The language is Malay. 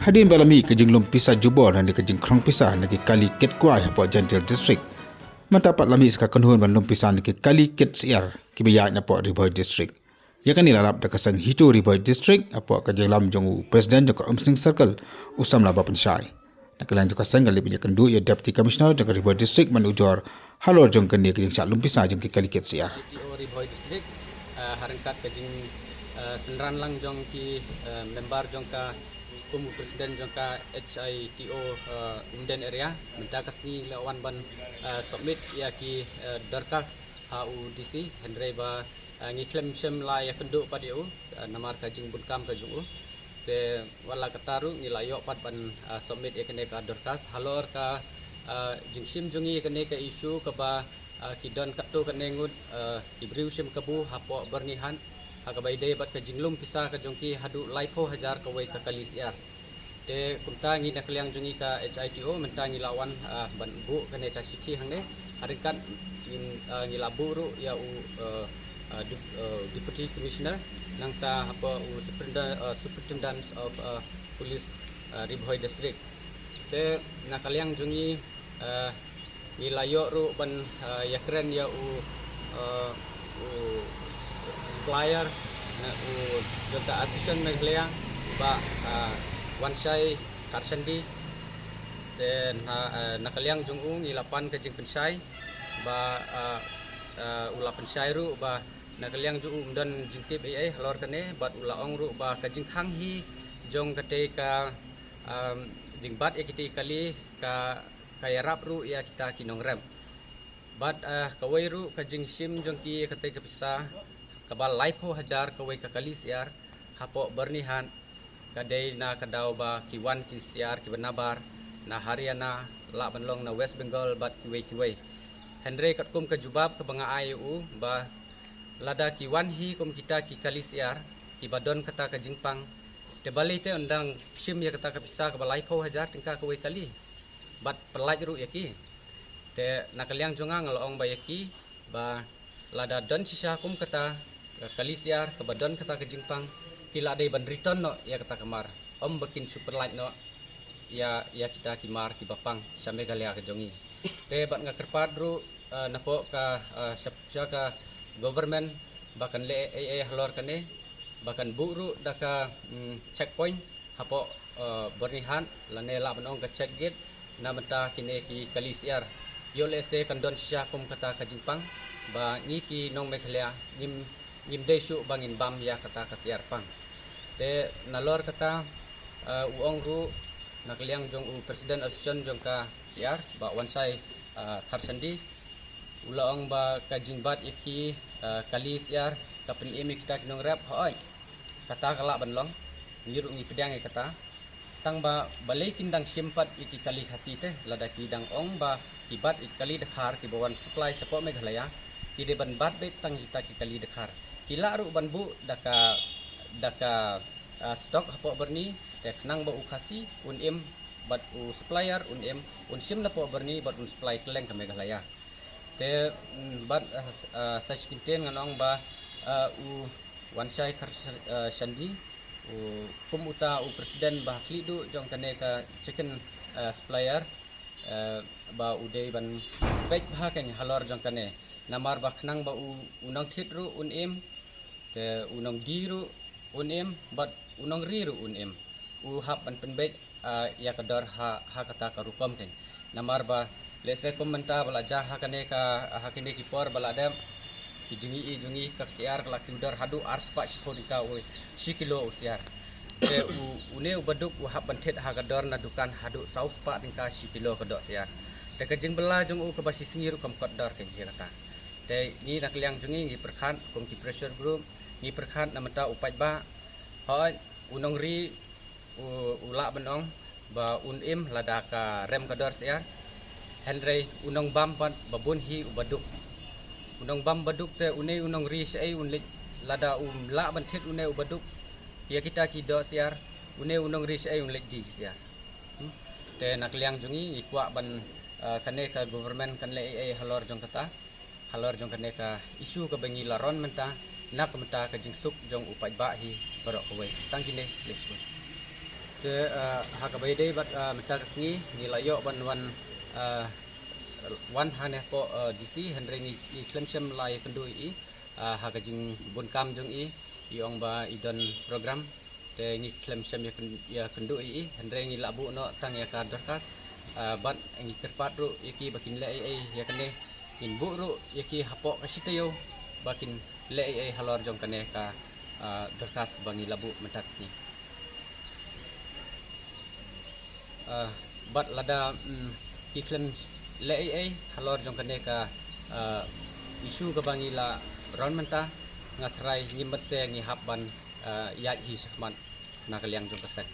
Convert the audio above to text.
Hadin balami kejing lum pisah jubor dan kejing krong pisah nagi kali ket kuai hapo Janjel district. Mendapat lami ska kenhun ban lum pisah nagi kali ket siar kibaya na po Riboy district. Ya kan ilalap da kasang hitu Riboy district apo kejing lam jong presiden jong Umsing circle usam laba pensyai. Nakalang jong kasang gali binyak kendu ya deputy commissioner jong Riboy district manujor halor jong kendi kejing sak lum pisah jong kali ket siar. Riboy district harangkat kejing senran lang jong ki member jong ka kumu presiden jong ka HITO Unden area mentakas ni lawan ban submit ya ki darkas HUDC Henry ba ngiklem sem la ya kenduk padiu namar kajing bunkam kajung te wala kataru nilayo pat ban submit ya kene ka darkas halor ka jingsim jungi kene ka isu ka ba kidon katto kene ngud ibriu sim kabu hapo bernihan hakabai day bat ka jinglum pisah ka jongki hadu laipo hajar ka wai ka kalisiar te kunta ngi nakliang jungi ka HITO mentangi lawan ban bu kene ka city hangne harikat ngi laburu ya deputy commissioner nang ta apa superintendent of police Riboy district te nakaliang jungi ngi layo ru ban yakren ya supplier na jota assistant meglea ba wansai karsandi dan nakaliang jungung ilapan kejing pensai ba ula pensai ru ba nakaliang jungung dan jingtip ai halor kane bat ula ong ru ba kejing khanghi jong kate ka jingbat ya kita kali ka kayarap ru ya kita kinong rem bat kawai ru kejing sim jong ki kate kepisah kabal laipo hajar kawai kakali siar hapo bernihan kadai na kadau ba kiwan ki siar ki benabar na Haryana la banlong na West Bengal bat kiwai Henry katkum ke jubab ke banga ayu ba lada kiwan hi kum kita ki kali siar ki badon kata ke jingpang te balai te undang sim ya kata ke pisah kabal laipo hajar tingka kawai kali bat pelaj ru yaki te nakaliang jonga ngalong ba yaki ba lada don sisa kum kata kali siar kebadon kata ke jingpang kila dai ban return no ya kata kamar bakin super light no ya kita kimar ki bapang sampai galia ke jongi te bat ngakerpad ru napo ka ka government bahkan le halor kane bahkan buru daka checkpoint hapo bernihan lane la banong ka check gate na menta kine ki kali siar yo le se kandon sya kum kata ke jingpang ba ni ki nong mekhlea nim desu bangin bam ya kata kasiar pang te nalor kata uong ru nakliang jong presiden assistant jong ka siar ba wansai karsandi ulaong ba kajingbat iki kali siar kapen imi kita kinong rap hoy kata kala banlong ngiru ngi pedang kata tang ba balai kindang simpat iki kali hasite lada kidang ong ba kibat ikali dekhar ki bawan supply sapo meghalaya kide ban bat bet tang kita ki kali dekhar kila ru banbu daka stok hapo berni te kenang ba ukasi unim bat u supplier unim sim na po berni bat un supply keleng ke Meghalaya te bat saskinten nganong ba u wansai sandi kum uta u presiden ba klidu jong kane ka chicken supplier ba udai ban baik bah kan halor jong kane namar ba kenang ba unang thitru unim te unang diru unim bat unang riru unim hap ban penbek ya kadar ha kata karukam kan namar ba lese komenta bala jaha kane ka hakine ki por bala dam ki jungi ka siar la kudar hadu arspa sipodika oi sikilo usiar te une baduk hap ban thet ha kadar na dukan hadu sauspa tingka sikilo kedok siar te kejing bela jung ke basi singiru kam kadar kan kata te ni nakliang jungi ngi perkhan kum ki pressure group ni perkhan namata upat ba hoy unong ri ula benong ba unim ladaka rem kadar sia Henry unong bam pat babun hi ubaduk unong bam baduk te une unong ri sai unlik lada la ban thet une ubaduk ya kita ki do siar une unong ri sai unlik di sia te nakliang jungi ikwa ban kane ka government kan le halor jong kata halor jong kane ka isu ka bengi laron menta nak menta ka jingsuk jong upai ba hi barok kawai tangkine lesbon Te hakabai dei bat metak sngi ni layo ban wan haneh po DC henry ni klemsem lai kendui I hakajing bun kam jong I yong ba idon program te ni klemsem ya kendui I henry ni labu no tang ya ka dorkas bat ni terpat ru yaki bakin le ai ya kane in bu ru yaki hapo kasitayo bakin le ai halor jong kane ka dorkas bangi labu metak ni bat lada kiklem le ai halor jong kane ka isu ka bangi la ron menta ngatrai nyimbat se ngi habban ya hi sakman nakaliang jong kasek